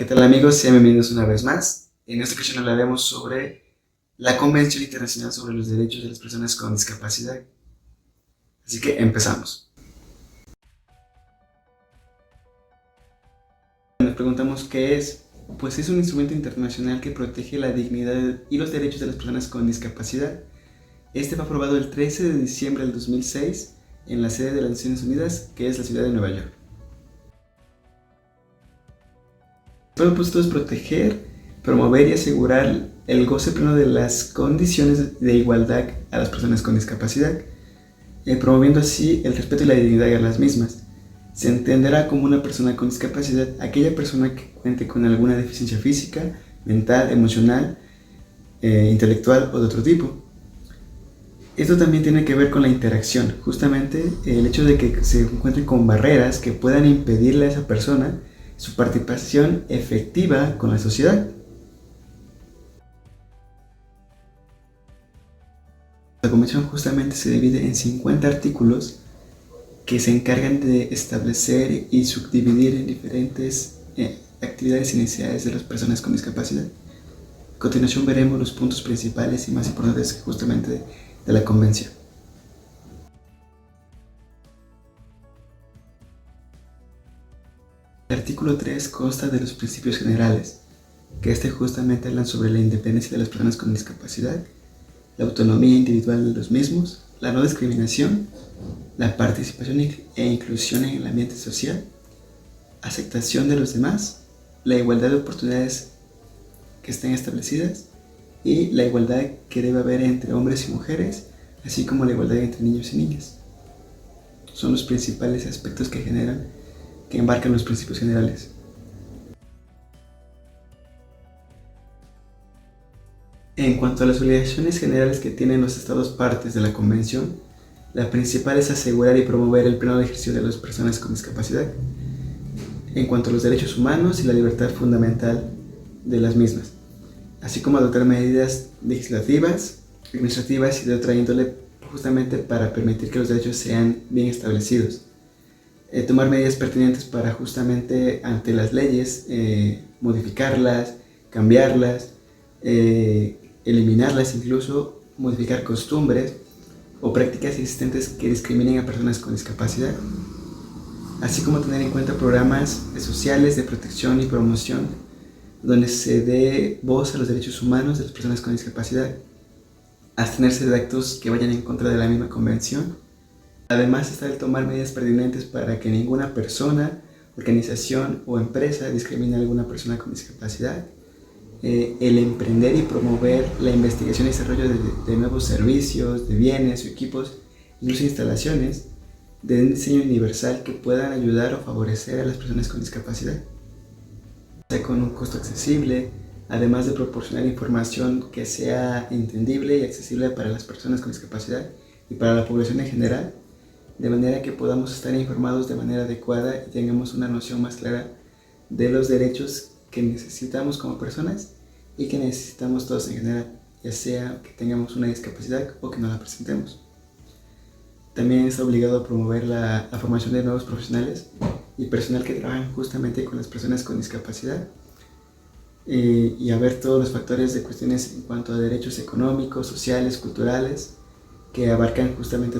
¿Qué tal amigos? Sean bienvenidos una vez más. En esta ocasión hablaremos sobre la Convención Internacional sobre los Derechos de las Personas con Discapacidad. Así que empezamos. Nos preguntamos qué es. Pues es un instrumento internacional que protege la dignidad y los derechos de las personas con discapacidad. Este fue aprobado el 13 de diciembre del 2006 en la sede de las Naciones Unidas, que es la ciudad de Nueva York. El propósito es proteger, promover y asegurar el goce pleno de las condiciones de igualdad a las personas con discapacidad, promoviendo así el respeto y la dignidad a las mismas. Se entenderá como una persona con discapacidad aquella persona que cuente con alguna deficiencia física, mental, emocional, intelectual o de otro tipo. Esto también tiene que ver con la interacción, justamente el hecho de que se encuentren con barreras que puedan impedirle a esa persona su participación efectiva con la sociedad. La Convención justamente se divide en 50 artículos que se encargan de establecer y subdividir en diferentes actividades y necesidades de las personas con discapacidad. A continuación veremos los puntos principales y más importantes justamente de la Convención. El artículo 3 consta de los principios generales, que justamente hablan sobre la independencia de las personas con discapacidad, la autonomía individual de los mismos, la no discriminación, la participación e inclusión en el ambiente social, aceptación de los demás, la igualdad de oportunidades que estén establecidas y la igualdad que debe haber entre hombres y mujeres, así como la igualdad entre niños y niñas. Son los principales aspectos que embarcan los principios generales. En cuanto a las obligaciones generales que tienen los Estados partes de la Convención, la principal es asegurar y promover el pleno ejercicio de las personas con discapacidad, en cuanto a los derechos humanos y la libertad fundamental de las mismas, así como adoptar medidas legislativas, administrativas y de otra índole justamente para permitir que los derechos sean bien establecidos. Tomar medidas pertinentes para justamente ante las leyes, modificarlas, cambiarlas, eliminarlas, incluso modificar costumbres o prácticas existentes que discriminen a personas con discapacidad, así como tener en cuenta programas sociales de protección y promoción donde se dé voz a los derechos humanos de las personas con discapacidad, abstenerse de actos que vayan en contra de la misma convención. Además está el tomar medidas pertinentes para que ninguna persona, organización o empresa discrimine a alguna persona con discapacidad, el emprender y promover la investigación y desarrollo de nuevos servicios, de bienes o equipos, incluso instalaciones de un diseño universal que puedan ayudar o favorecer a las personas con discapacidad, con un costo accesible, además de proporcionar información que sea entendible y accesible para las personas con discapacidad y para la población en general, de manera que podamos estar informados de manera adecuada y tengamos una noción más clara de los derechos que necesitamos como personas y que necesitamos todos en general, ya sea que tengamos una discapacidad o que no la presentemos. También está obligado a promover la formación de nuevos profesionales y personal que trabajan justamente con las personas con discapacidad y a ver todos los factores de cuestiones en cuanto a derechos económicos, sociales, culturales, que abarcan justamente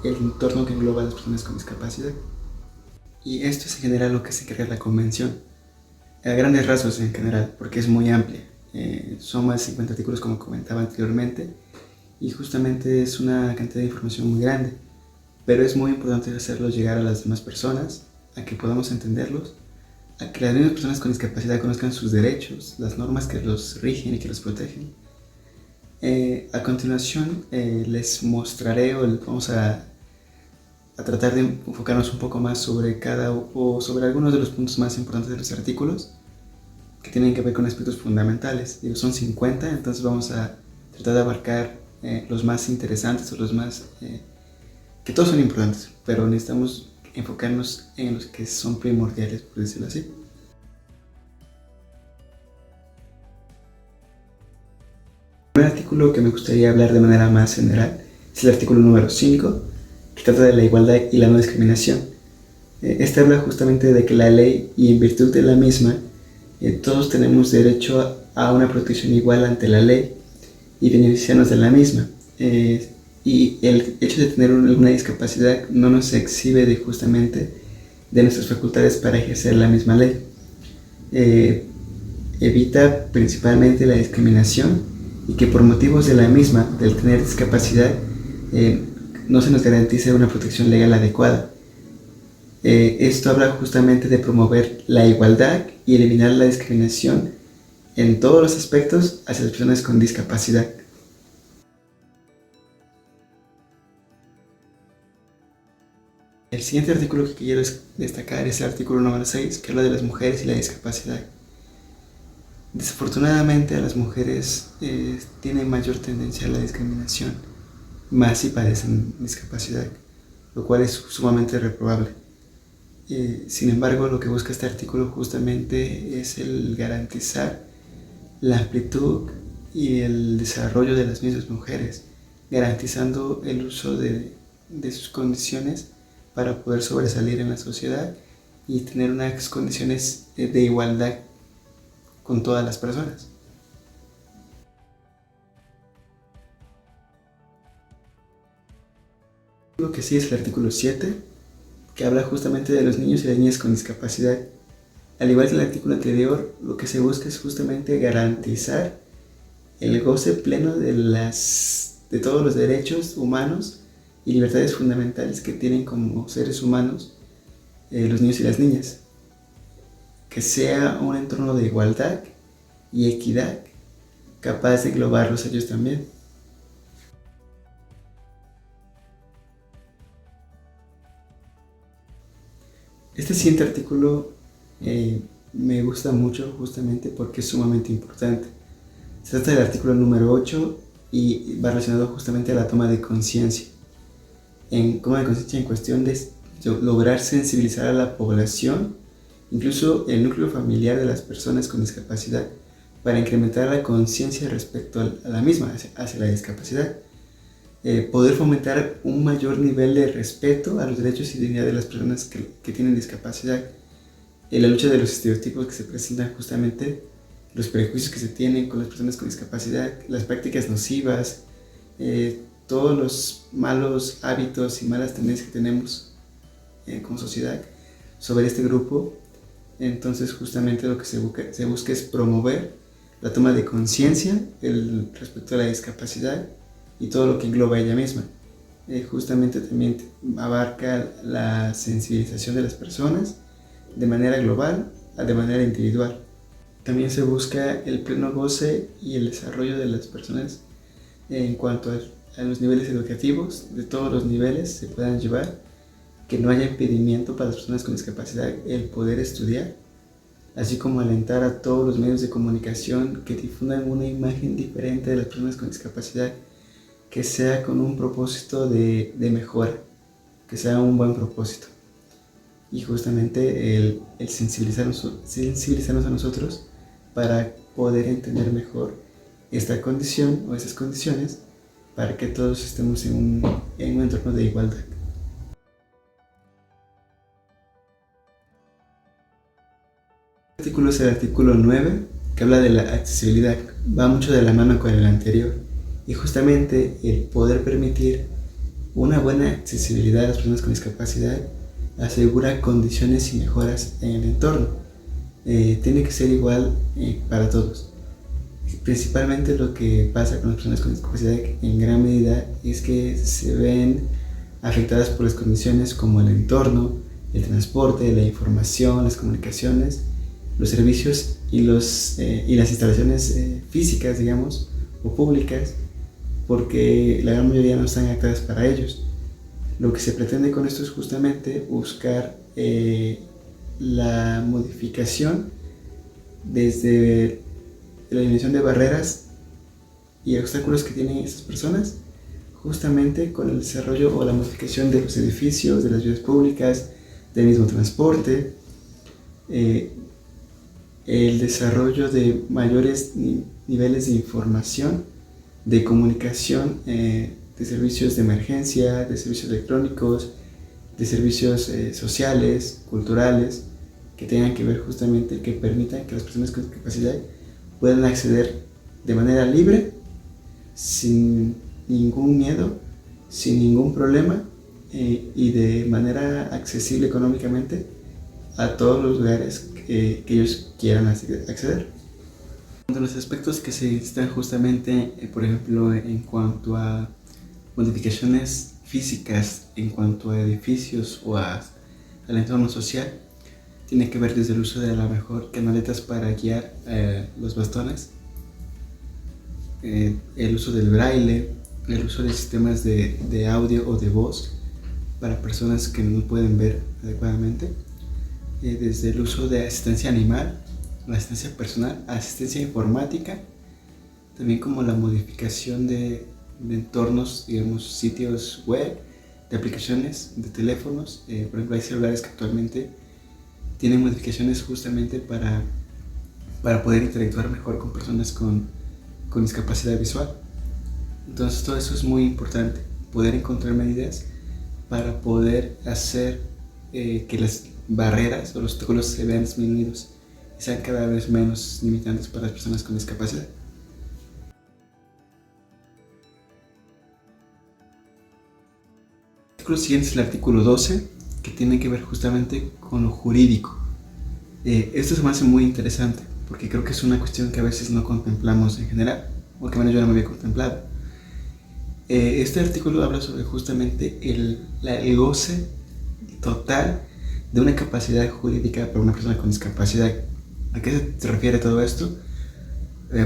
el entorno que engloba a las personas con discapacidad. Y esto es en general lo que se crea la Convención, a grandes rasgos en general, porque es muy amplia. Son más de 50 artículos como comentaba anteriormente, y justamente es una cantidad de información muy grande, pero es muy importante hacerlos llegar a las demás personas, a que podamos entenderlos, a que las mismas personas con discapacidad conozcan sus derechos, las normas que los rigen y que los protegen. A continuación les mostraré vamos a tratar de enfocarnos un poco más sobre sobre algunos de los puntos más importantes de los artículos que tienen que ver con aspectos fundamentales. Son 50, entonces vamos a tratar de abarcar los más interesantes o los más que todos son importantes, pero necesitamos enfocarnos en los que son primordiales, por decirlo así. El primer artículo que me gustaría hablar de manera más general es el artículo número 5, que trata de la igualdad y la no discriminación. Esta habla justamente de que la ley, y en virtud de la misma, todos tenemos derecho a una protección igual ante la ley y beneficiarnos de la misma. Y el hecho de tener alguna discapacidad no nos exhibe justamente de nuestras facultades para ejercer la misma ley. Evita principalmente la discriminación y que por motivos de la misma, del tener discapacidad, no se nos garantice una protección legal adecuada. Esto habla justamente de promover la igualdad y eliminar la discriminación en todos los aspectos hacia las personas con discapacidad. El siguiente artículo que quiero destacar es el artículo número 6, que habla de las mujeres y la discapacidad. Desafortunadamente a las mujeres tienen mayor tendencia a la discriminación, más si padecen discapacidad, lo cual es sumamente reprobable. Sin embargo, lo que busca este artículo justamente es el garantizar la amplitud y el desarrollo de las mismas mujeres, garantizando el uso de sus condiciones para poder sobresalir en la sociedad y tener unas condiciones de igualdad con todas las personas. Lo que sí es el artículo 7, que habla justamente de los niños y las niñas con discapacidad. Al igual que el artículo anterior, lo que se busca es justamente garantizar el goce pleno de todos los derechos humanos y libertades fundamentales que tienen como seres humanos los niños y las niñas. Que sea un entorno de igualdad y equidad capaz de englobarlos ellos también. Este siguiente artículo me gusta mucho justamente porque es sumamente importante. Se trata del artículo número 8 y va relacionado justamente a la toma de conciencia. En toma de conciencia en cuestión de lograr sensibilizar a la población, incluso el núcleo familiar de las personas con discapacidad, para incrementar la conciencia respecto a la misma, hacia la discapacidad. Poder fomentar un mayor nivel de respeto a los derechos y dignidad de las personas que tienen discapacidad. La lucha de los estereotipos que se presentan justamente, los prejuicios que se tienen con las personas con discapacidad, las prácticas nocivas, todos los malos hábitos y malas tendencias que tenemos como sociedad sobre este grupo. Entonces justamente lo que se busca es promover la toma de conciencia respecto a la discapacidad y todo lo que engloba ella misma. Justamente también abarca la sensibilización de las personas de manera global a de manera individual. También se busca el pleno goce y el desarrollo de las personas en cuanto a los niveles educativos, de todos los niveles se puedan llevar, que no haya impedimento para las personas con discapacidad el poder estudiar, así como alentar a todos los medios de comunicación que difundan una imagen diferente de las personas con discapacidad, que sea con un propósito de mejora, que sea un buen propósito. Y justamente el sensibilizarnos a nosotros para poder entender mejor esta condición o esas condiciones, para que todos estemos en un entorno de igualdad. El artículo es el artículo 9, que habla de la accesibilidad. Va mucho de la mano con el anterior. Y justamente el poder permitir una buena accesibilidad a las personas con discapacidad asegura condiciones y mejoras en el entorno. Tiene que ser igual para todos. Principalmente lo que pasa con las personas con discapacidad en gran medida es que se ven afectadas por las condiciones como el entorno, el transporte, la información, las comunicaciones, los servicios y las instalaciones físicas, digamos, o públicas, porque la gran mayoría no están adaptadas para ellos. Lo que se pretende con esto es justamente buscar la modificación desde la eliminación de barreras y obstáculos que tienen estas personas, justamente con el desarrollo o la modificación de los edificios, de las vías públicas, del mismo transporte, el desarrollo de mayores niveles de información, de comunicación, de servicios de emergencia, de servicios electrónicos, de servicios sociales, culturales, que tengan que ver justamente, que permitan que las personas con discapacidad puedan acceder de manera libre, sin ningún miedo, sin ningún problema y de manera accesible económicamente a todos los lugares que ellos quieran acceder. Uno de los aspectos que se están justamente, por ejemplo, en cuanto a modificaciones físicas, en cuanto a edificios o al entorno social, tiene que ver desde el uso de a lo mejor canaletas para guiar los bastones, el uso del braille, el uso de sistemas de audio o de voz para personas que no pueden ver adecuadamente, desde el uso de asistencia animal, la asistencia personal, asistencia informática, también como la modificación de entornos, digamos, sitios web, de aplicaciones, de teléfonos. Por ejemplo, hay celulares que actualmente tienen modificaciones justamente para poder interactuar mejor con personas con discapacidad visual. Entonces todo eso es muy importante, poder encontrar medidas para poder hacer que las barreras o los obstáculos se vean disminuidos y sean cada vez menos limitantes para las personas con discapacidad. El artículo siguiente es el artículo 12, que tiene que ver justamente con lo jurídico. Esto se me hace muy interesante porque creo que es una cuestión que a veces no contemplamos en general, o que menos yo no me había contemplado. Este artículo habla sobre justamente el goce total de una capacidad jurídica para una persona con discapacidad. ¿A qué se refiere todo esto?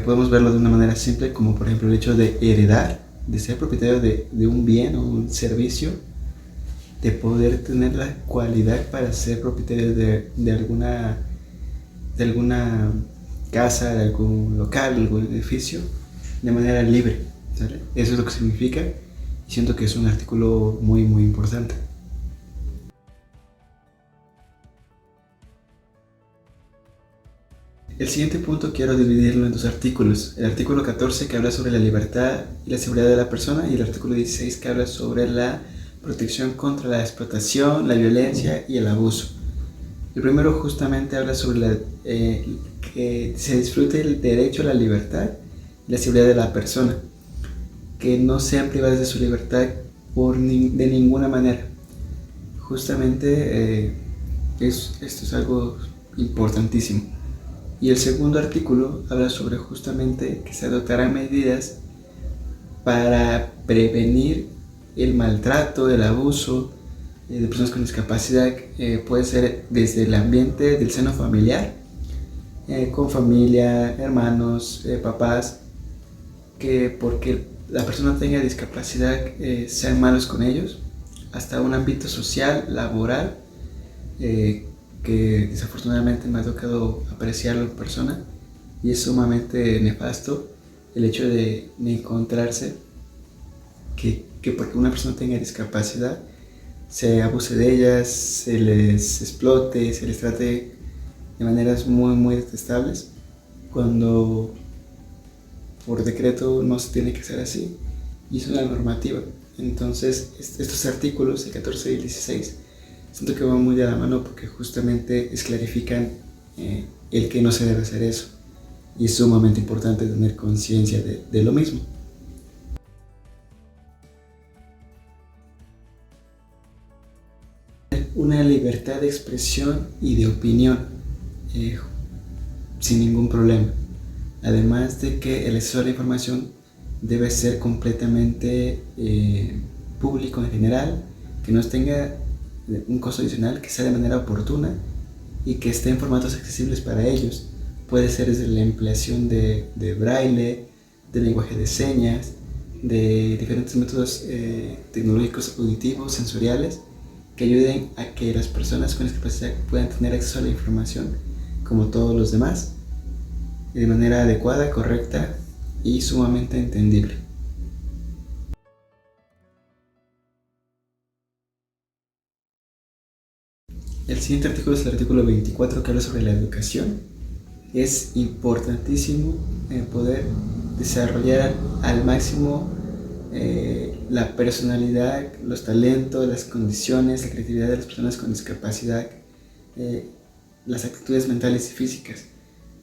Podemos verlo de una manera simple, como por ejemplo el hecho de heredar, de ser propietario de un bien o un servicio, de poder tener la cualidad para ser propietario de alguna casa, de algún local, de algún edificio, de manera libre, ¿sale? Eso es lo que significa y siento que es un artículo muy muy importante. El siguiente punto quiero dividirlo en dos artículos. El artículo 14 que habla sobre la libertad y la seguridad de la persona y el artículo 16 que habla sobre la protección contra la explotación, la violencia y el abuso. El primero justamente habla sobre que se disfrute el derecho a la libertad y la seguridad de la persona, que no sean privadas de su libertad de ninguna manera. Justamente esto es algo importantísimo. Y el segundo artículo habla sobre justamente que se adoptarán medidas para prevenir el maltrato, el abuso de personas con discapacidad. Puede ser desde el ambiente del seno familiar, con familia, hermanos, papás, que porque la persona tenga discapacidad sean malos con ellos, hasta un ámbito social, laboral, que desafortunadamente me ha tocado apreciarlo en persona y es sumamente nefasto el hecho de encontrarse que porque una persona tenga discapacidad se abuse de ellas, se les explote, se les trate de maneras muy muy detestables, cuando por decreto no se tiene que hacer así y es una normativa. Entonces estos artículos, el 14 y el 16, siento que van muy de la mano porque justamente clarifican el que no se debe hacer eso y es sumamente importante tener conciencia de lo mismo. Una libertad de expresión y de opinión sin ningún problema, además de que el acceso a la información debe ser completamente público en general, que no tenga un costo adicional, que sea de manera oportuna y que esté en formatos accesibles para ellos. Puede ser desde la empleación de braille, de lenguaje de señas, de diferentes métodos tecnológicos auditivos, sensoriales, que ayuden a que las personas con discapacidad puedan tener acceso a la información como todos los demás, de manera adecuada, correcta y sumamente entendible. El siguiente artículo es el artículo 24 que habla sobre la educación. Es importantísimo poder desarrollar al máximo la personalidad, los talentos, las condiciones, la creatividad de las personas con discapacidad, las actitudes mentales y físicas.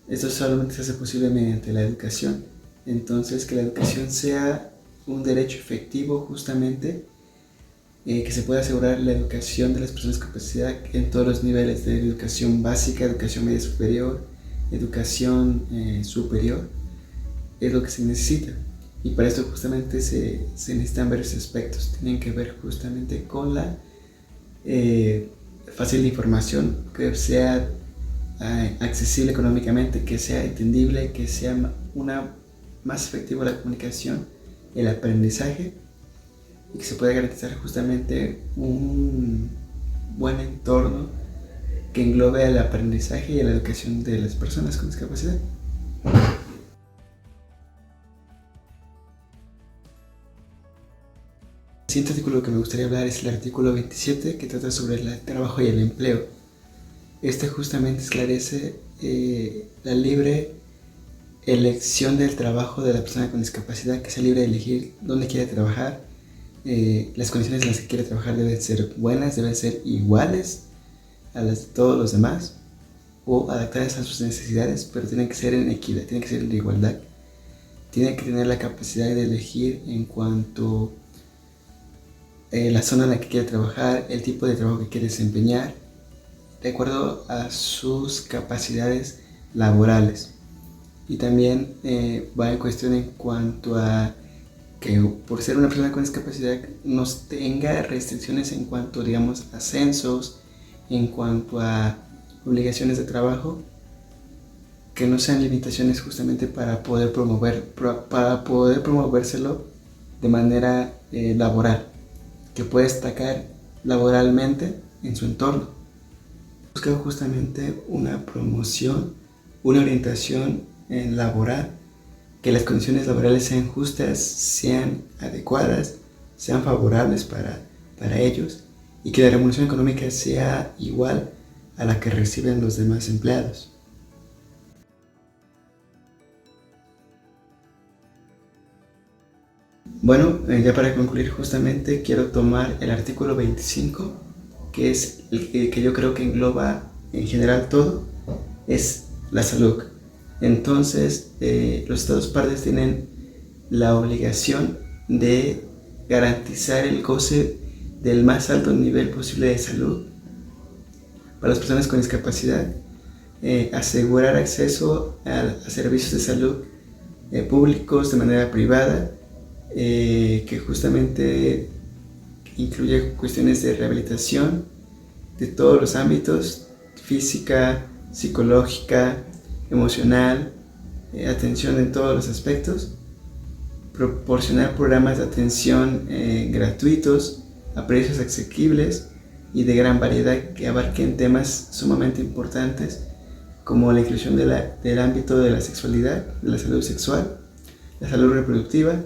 Esto solamente se hace posible mediante la educación. Entonces, que la educación sea un derecho efectivo justamente, que se pueda asegurar la educación de las personas con discapacidad en todos los niveles de educación básica, educación media superior, educación superior, es lo que se necesita. Y para esto justamente se necesitan varios aspectos. Tienen que ver justamente con la fácil información, que sea accesible económicamente, que sea entendible, que sea más efectiva la comunicación, el aprendizaje, y que se pueda garantizar justamente un buen entorno que englobe el aprendizaje y la educación de las personas con discapacidad. El siguiente artículo que me gustaría hablar es el artículo 27, que trata sobre el trabajo y el empleo. Este justamente esclarece la libre elección del trabajo de la persona con discapacidad, que sea libre de elegir dónde quiere trabajar. Las condiciones en las que quiere trabajar deben ser buenas, deben ser iguales a las de todos los demás o adaptadas a sus necesidades, pero tienen que ser en equidad, tienen que ser en igualdad. Tiene que tener la capacidad de elegir en cuanto la zona en la que quiere trabajar, el tipo de trabajo que quiere desempeñar, de acuerdo a sus capacidades laborales. Y también va en cuestión en cuanto a que por ser una persona con discapacidad no tenga restricciones en cuanto, digamos, a ascensos, en cuanto a obligaciones de trabajo, que no sean limitaciones justamente para poder promovérselo de manera laboral, que pueda destacar laboralmente en su entorno. Busca justamente una promoción, una orientación laboral, que las condiciones laborales sean justas, sean adecuadas, sean favorables para ellos, y que la remuneración económica sea igual a la que reciben los demás empleados. Bueno, ya para concluir justamente quiero tomar el artículo 25, que es el que yo creo que engloba en general todo, es la salud. Entonces, los Estados partes tienen la obligación de garantizar el goce del más alto nivel posible de salud para las personas con discapacidad, asegurar acceso a servicios de salud públicos de manera privada, que justamente incluye cuestiones de rehabilitación de todos los ámbitos: física, psicológica, emocional, atención en todos los aspectos, proporcionar programas de atención gratuitos a precios asequibles y de gran variedad, que abarquen temas sumamente importantes como la inclusión del ámbito de la sexualidad, de la salud sexual, la salud reproductiva,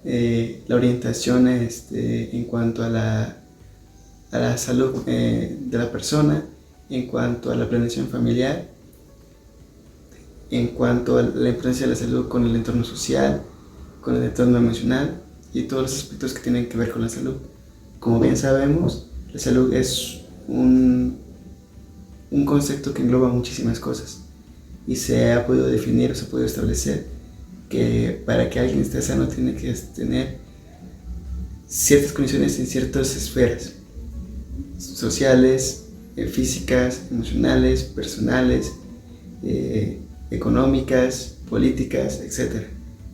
la orientación en cuanto a la salud de la persona, en cuanto a la planeación familiar, en cuanto a la importancia de la salud con el entorno social, con el entorno emocional y todos los aspectos que tienen que ver con la salud. Como bien sabemos, la salud es un concepto que engloba muchísimas cosas, y se ha podido definir o se ha podido establecer que para que alguien esté sano tiene que tener ciertas condiciones en ciertas esferas sociales, físicas, emocionales, personales, económicas, políticas, etc.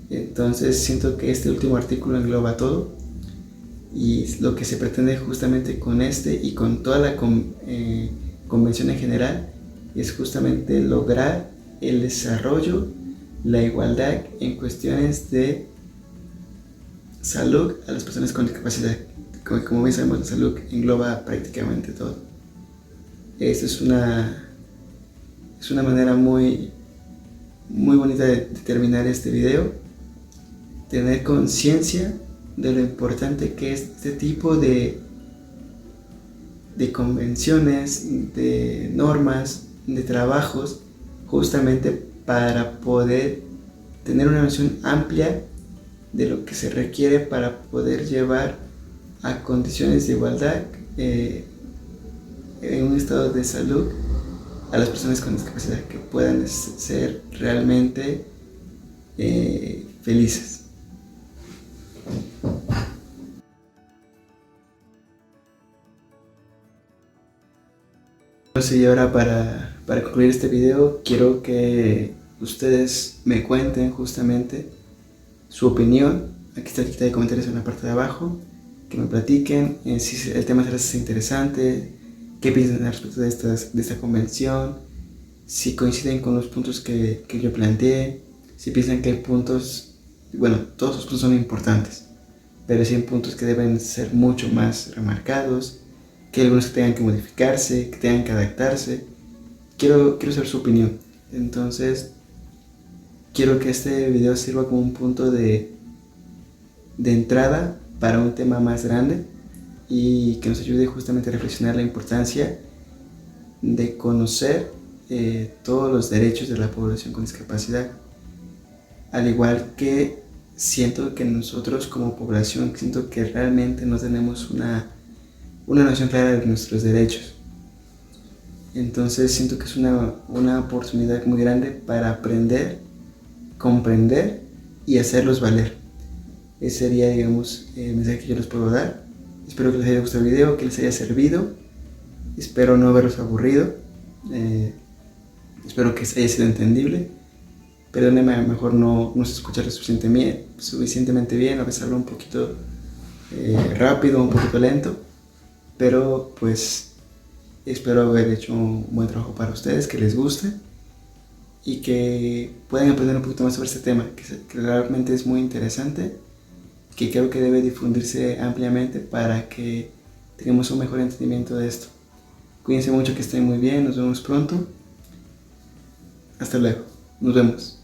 Entonces siento que este último artículo engloba todo, y lo que se pretende justamente con este y con toda la convención en general es justamente lograr el desarrollo, la igualdad en cuestiones de salud a las personas con discapacidad. Como bien sabemos, la salud engloba prácticamente todo. Esta es una manera muy bonita de terminar este video. Tener conciencia de lo importante que es este tipo de convenciones, de normas, de trabajos, justamente para poder tener una visión amplia de lo que se requiere para poder llevar a condiciones de igualdad en un estado de salud a las personas con discapacidad, que puedan ser realmente felices. Y ahora para concluir este video, quiero que ustedes me cuenten justamente su opinión. Aquí está el cajita de comentarios en la parte de abajo. Que me platiquen si el tema les hace interesante, qué piensan al respecto de esta convención, si coinciden con los puntos que yo planteé, si piensan que hay puntos, bueno, todos los puntos son importantes, pero sí hay puntos que deben ser mucho más remarcados, que hay algunos que tengan que modificarse, que tengan que adaptarse. Quiero saber su opinión. Entonces, quiero que este video sirva como un punto de entrada para un tema más grande y que nos ayude justamente a reflexionar la importancia de conocer todos los derechos de la población con discapacidad. Al igual que siento que nosotros como población, siento que realmente no tenemos una noción clara de nuestros derechos. Entonces siento que es una oportunidad muy grande para aprender, comprender y hacerlos valer. Ese sería, digamos, el mensaje que yo les puedo dar. Espero que les haya gustado el video, que les haya servido. Espero no haberlos aburrido. Espero que haya sido entendible. Perdónenme, a lo mejor no se escucha lo suficientemente bien. A veces hablo un poquito rápido, un poquito lento. Pero pues espero haber hecho un buen trabajo para ustedes, que les guste y que puedan aprender un poquito más sobre este tema, que realmente es muy interesante, que creo que debe difundirse ampliamente para que tengamos un mejor entendimiento de esto. Cuídense mucho, que estén muy bien, nos vemos pronto. Hasta luego, nos vemos.